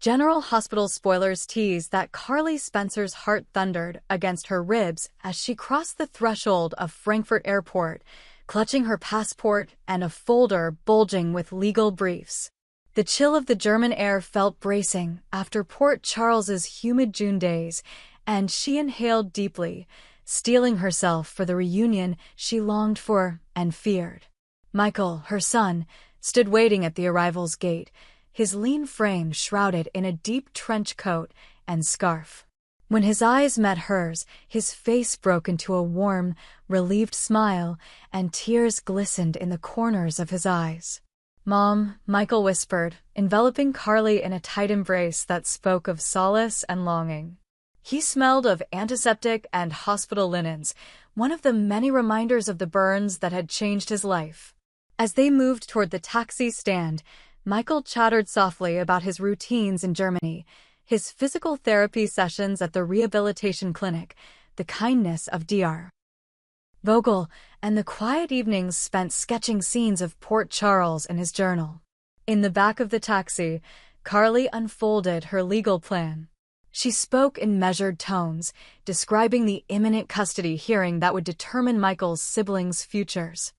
General Hospital spoilers tease that Carly Spencer's heart thundered against her ribs as she crossed the threshold of Frankfurt Airport, clutching her passport and a folder bulging with legal briefs. The chill of the German air felt bracing after Port Charles's humid June days, and she inhaled deeply, steeling herself for the reunion she longed for and feared. Michael, her son, stood waiting at the arrival's gate, his lean frame shrouded in a deep trench coat and scarf. When his eyes met hers, his face broke into a warm, relieved smile, and tears glistened in the corners of his eyes. "Mom," Michael whispered, enveloping Carly in a tight embrace that spoke of solace and longing. He smelled of antiseptic and hospital linens, one of the many reminders of the burns that had changed his life. As they moved toward the taxi stand, Michael chattered softly about his routines in Germany, his physical therapy sessions at the rehabilitation clinic, the kindness of Dr. Vogel, and the quiet evenings spent sketching scenes of Port Charles in his journal. In the back of the taxi, Carly unfolded her legal plan. She spoke in measured tones, describing the imminent custody hearing that would determine Michael's siblings' futures.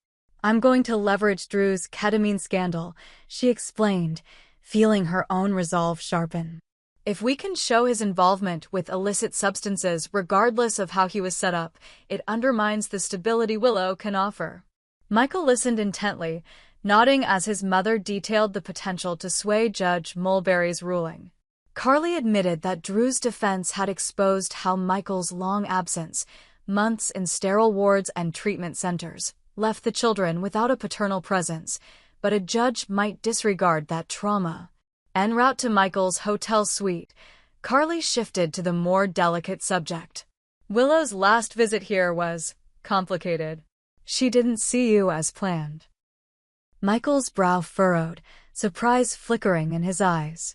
"I'm going to leverage Drew's ketamine scandal," she explained, feeling her own resolve sharpen. "If we can show his involvement with illicit substances regardless of how he was set up, it undermines the stability Willow can offer." Michael listened intently, nodding as his mother detailed the potential to sway Judge Mulberry's ruling. Carly admitted that Drew's defense had exposed how Michael's long absence, months in sterile wards and treatment centers, left the children without a paternal presence, but a judge might disregard that trauma. En route to Michael's hotel suite, Carly shifted to the more delicate subject. "Willow's last visit here was complicated. She didn't see you as planned." Michael's brow furrowed, surprise flickering in his eyes.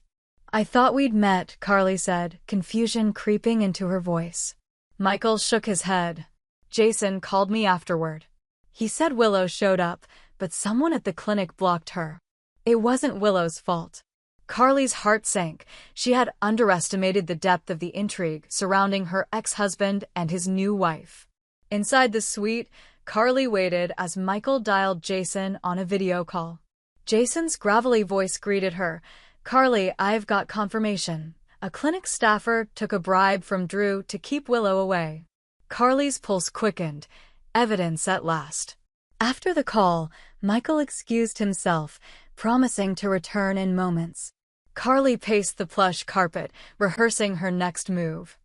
"I thought we'd met," Carly said, confusion creeping into her voice. Michael shook his head. "Jason called me afterward. He said Willow showed up, but someone at the clinic blocked her. It wasn't Willow's fault." Carly's heart sank. She had underestimated the depth of the intrigue surrounding her ex-husband and his new wife. Inside the suite, Carly waited as Michael dialed Jason on a video call. Jason's gravelly voice greeted her. "Carly, I've got confirmation. A clinic staffer took a bribe from Drew to keep Willow away." Carly's pulse quickened. Evidence at last. After the call, Michael excused himself, promising to return in moments. Carly paced the plush carpet, rehearsing her next move.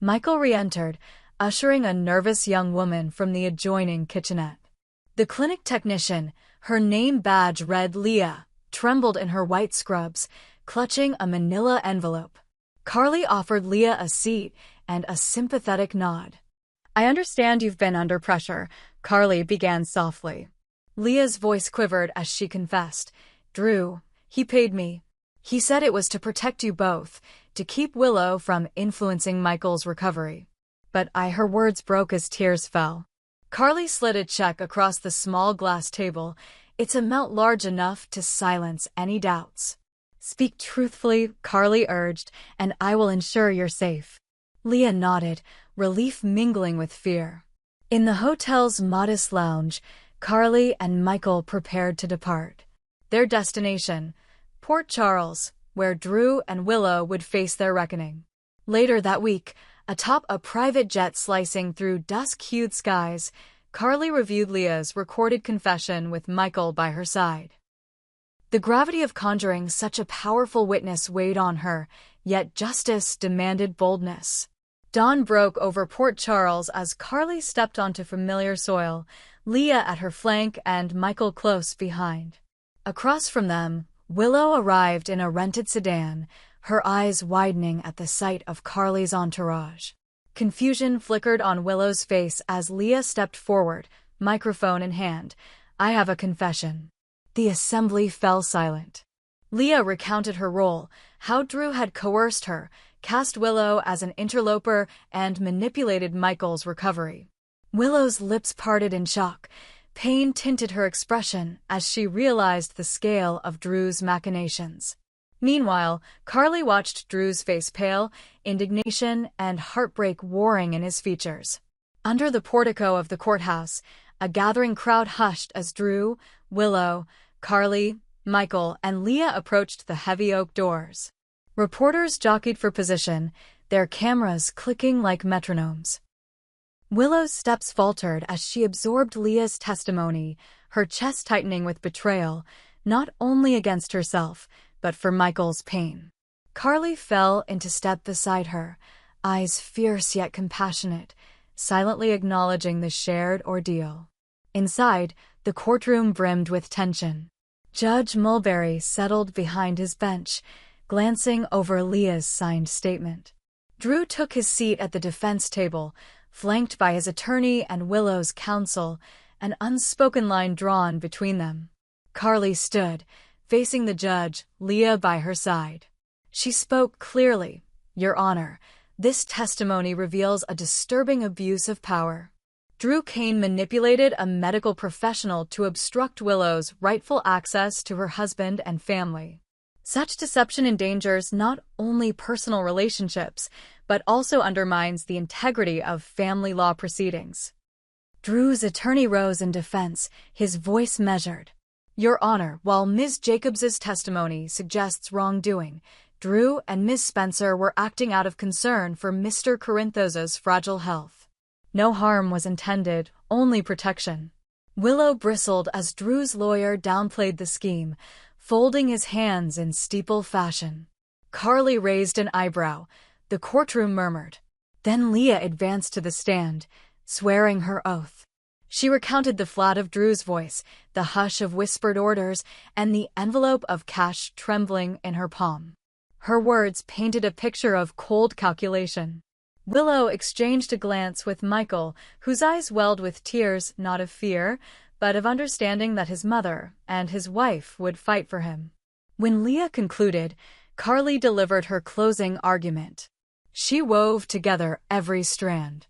Michael re-entered, ushering a nervous young woman from the adjoining kitchenette. The clinic technician, her name badge read Leah, trembled in her white scrubs, clutching a manila envelope. Carly offered Leah a seat and a sympathetic nod. "I understand you've been under pressure," Carly began softly. Leah's voice quivered as she confessed. "Drew, he paid me. He said it was to protect you both, to keep Willow from influencing Michael's recovery." But her words broke as tears fell. Carly slid a check across the small glass table. "It's a amount large enough to silence any doubts." "Speak truthfully," Carly urged, "and I will ensure you're safe." Leah nodded, relief mingling with fear. In the hotel's modest lounge, Carly and Michael prepared to depart. Their destination, Port Charles, where Drew and Willow would face their reckoning. Later that week, atop a private jet slicing through dusk-hued skies, Carly reviewed Leah's recorded confession with Michael by her side. The gravity of conjuring such a powerful witness weighed on her, yet justice demanded boldness. Dawn broke over Port Charles as Carly stepped onto familiar soil, Leah at her flank and Michael close behind. Across from them, Willow arrived in a rented sedan, her eyes widening at the sight of Carly's entourage. Confusion flickered on Willow's face as Leah stepped forward, microphone in hand. "I have a confession." The assembly fell silent. Leah recounted her role, how Drew had coerced her, cast Willow as an interloper, and manipulated Michael's recovery. Willow's lips parted in shock. Pain tinted her expression as she realized the scale of Drew's machinations. Meanwhile, Carly watched Drew's face pale, indignation and heartbreak warring in his features. Under the portico of the courthouse, a gathering crowd hushed as Drew, Willow, Carly, Michael, and Leah approached the heavy oak doors. Reporters jockeyed for position, their cameras clicking like metronomes. Willow's steps faltered as she absorbed Leah's testimony, her chest tightening with betrayal, not only against herself, but for Michael's pain. Carly fell into step beside her, eyes fierce yet compassionate, silently acknowledging the shared ordeal. Inside, the courtroom brimmed with tension. Judge Mulberry settled behind his bench, glancing over Leah's signed statement. Drew took his seat at the defense table, flanked by his attorney and Willow's counsel, an unspoken line drawn between them. Carly stood, facing the judge, Leah by her side. She spoke clearly. "Your Honor, this testimony reveals a disturbing abuse of power. Drew Kane manipulated a medical professional to obstruct Willow's rightful access to her husband and family. Such deception endangers not only personal relationships, but also undermines the integrity of family law proceedings." Drew's attorney rose in defense, his voice measured. "Your Honor, while Ms. Jacobs's testimony suggests wrongdoing, Drew and Ms. Spencer were acting out of concern for Mr. Corinthos's fragile health. No harm was intended, only protection." Willow bristled as Drew's lawyer downplayed the scheme, folding his hands in steeple fashion. Carly raised an eyebrow. The courtroom murmured. Then Leah advanced to the stand, swearing her oath. She recounted the flat of Drew's voice, the hush of whispered orders, and the envelope of cash trembling in her palm. Her words painted a picture of cold calculation. Willow exchanged a glance with Michael, whose eyes welled with tears not of fear, but of understanding that his mother and his wife would fight for him. When Leah concluded, Carly delivered her closing argument. She wove together every strand.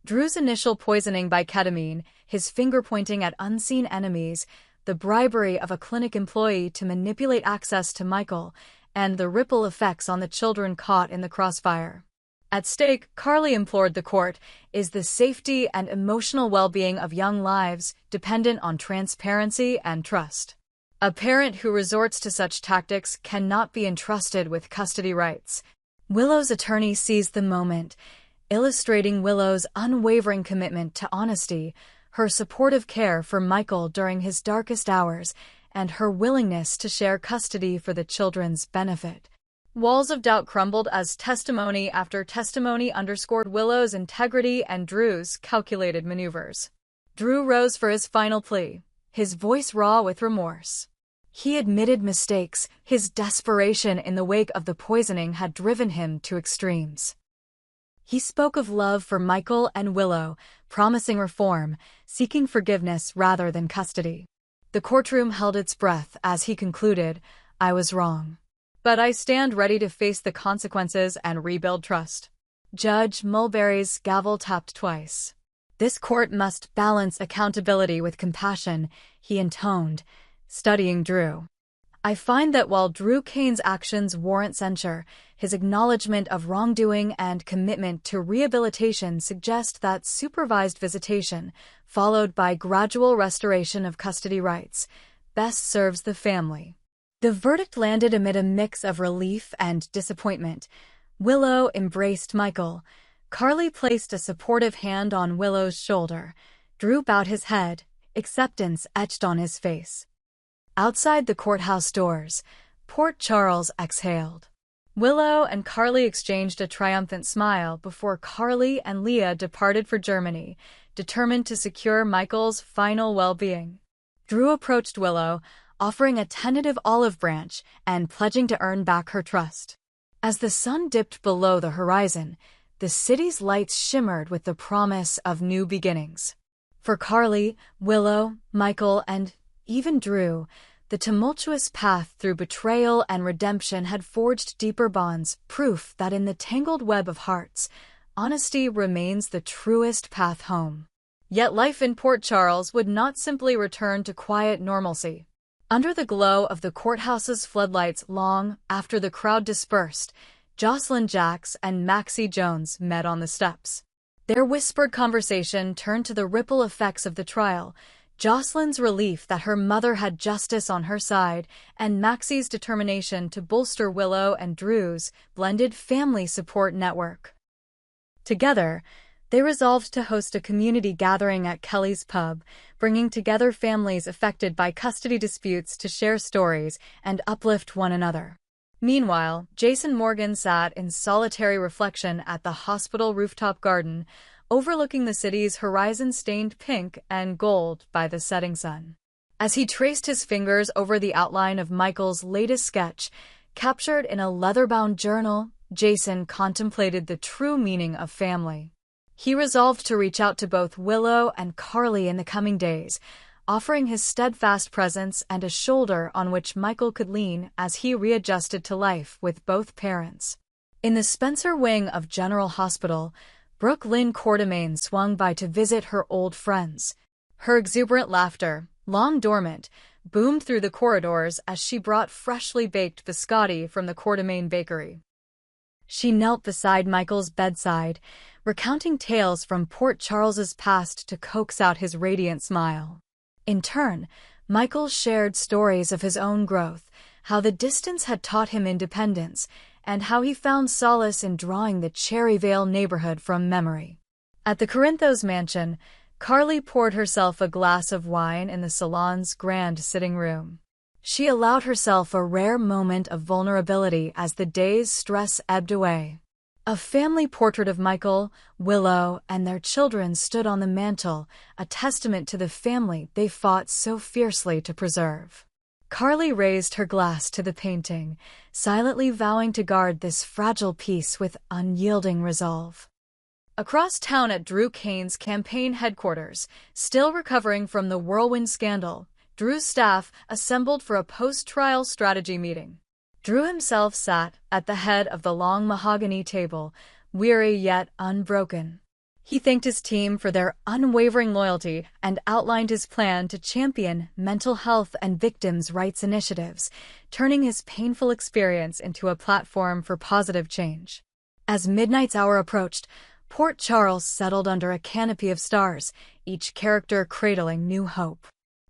Drew's initial poisoning by ketamine, his finger pointing at unseen enemies, the bribery of a clinic employee to manipulate access to Michael, and the ripple effects on the children caught in the crossfire. At stake, Carly implored the court, is the safety and emotional well-being of young lives dependent on transparency and trust. A parent who resorts to such tactics cannot be entrusted with custody rights. Willow's attorney seized the moment, illustrating Willow's unwavering commitment to honesty, her supportive care for Michael during his darkest hours, and her willingness to share custody for the children's benefit. Walls of doubt crumbled as testimony after testimony underscored Willow's integrity and Drew's calculated maneuvers. Drew rose for his final plea, his voice raw with remorse. He admitted mistakes, his desperation in the wake of the poisoning had driven him to extremes. He spoke of love for Michael and Willow, promising reform, seeking forgiveness rather than custody. The courtroom held its breath as he concluded, I was wrong. But I stand ready to face the consequences and rebuild trust. Judge Mulberry's gavel tapped twice. This court must balance accountability with compassion, he intoned, studying Drew. I find that while Drew Kane's actions warrant censure, his acknowledgement of wrongdoing and commitment to rehabilitation suggest that supervised visitation, followed by gradual restoration of custody rights, best serves the family. The verdict landed amid a mix of relief and disappointment. Willow embraced Michael. Carly placed a supportive hand on Willow's shoulder. Drew bowed his head, acceptance etched on his face. Outside the courthouse doors, Port Charles exhaled. Willow and Carly exchanged a triumphant smile before Carly and Leah departed for Germany, determined to secure Michael's final well-being. Drew approached Willow, offering a tentative olive branch and pledging to earn back her trust. As the sun dipped below the horizon, the city's lights shimmered with the promise of new beginnings. For Carly, Willow, Michael, and even Drew, the tumultuous path through betrayal and redemption had forged deeper bonds, proof that in the tangled web of hearts, honesty remains the truest path home. Yet life in Port Charles would not simply return to quiet normalcy. Under the glow of the courthouse's floodlights long after the crowd dispersed, Jocelyn Jacks and Maxie Jones met on the steps. Their whispered conversation turned to the ripple effects of the trial, Jocelyn's relief that her mother had justice on her side, and Maxie's determination to bolster Willow and Drew's blended family support network. Together, they resolved to host a community gathering at Kelly's pub, bringing together families affected by custody disputes to share stories and uplift one another. Meanwhile, Jason Morgan sat in solitary reflection at the hospital rooftop garden, overlooking the city's horizon stained pink and gold by the setting sun. As he traced his fingers over the outline of Michael's latest sketch, captured in a leather-bound journal, Jason contemplated the true meaning of family. He resolved to reach out to both Willow and Carly in the coming days, offering his steadfast presence and a shoulder on which Michael could lean as he readjusted to life with both parents. In the Spencer wing of General Hospital, Brooke Lynn Quartermain swung by to visit her old friends. Her exuberant laughter, long dormant, boomed through the corridors as she brought freshly baked biscotti from the Quartermain bakery. She knelt beside Michael's bedside, recounting tales from Port Charles's past to coax out his radiant smile. In turn, Michael shared stories of his own growth, how the distance had taught him independence, and how he found solace in drawing the Cherryvale neighborhood from memory. At the Corinthos mansion, Carly poured herself a glass of wine in the salon's grand sitting room. She allowed herself a rare moment of vulnerability as the day's stress ebbed away. A family portrait of Michael, Willow, and their children stood on the mantel, a testament to the family they fought so fiercely to preserve. Carly raised her glass to the painting, silently vowing to guard this fragile piece with unyielding resolve. Across town at Drew Kane's campaign headquarters, still recovering from the whirlwind scandal, Drew's staff assembled for a post-trial strategy meeting. Drew himself sat at the head of the long mahogany table, weary yet unbroken. He thanked his team for their unwavering loyalty and outlined his plan to champion mental health and victims' rights initiatives, turning his painful experience into a platform for positive change. As midnight's hour approached, Port Charles settled under a canopy of stars, each character cradling new hope.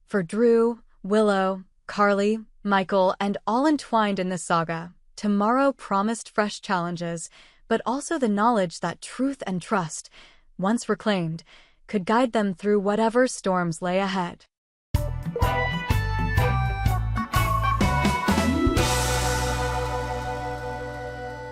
For Drew, Willow, Carly, Michael, and all entwined in this saga, tomorrow promised fresh challenges, but also the knowledge that truth and trust, once reclaimed, could guide them through whatever storms lay ahead.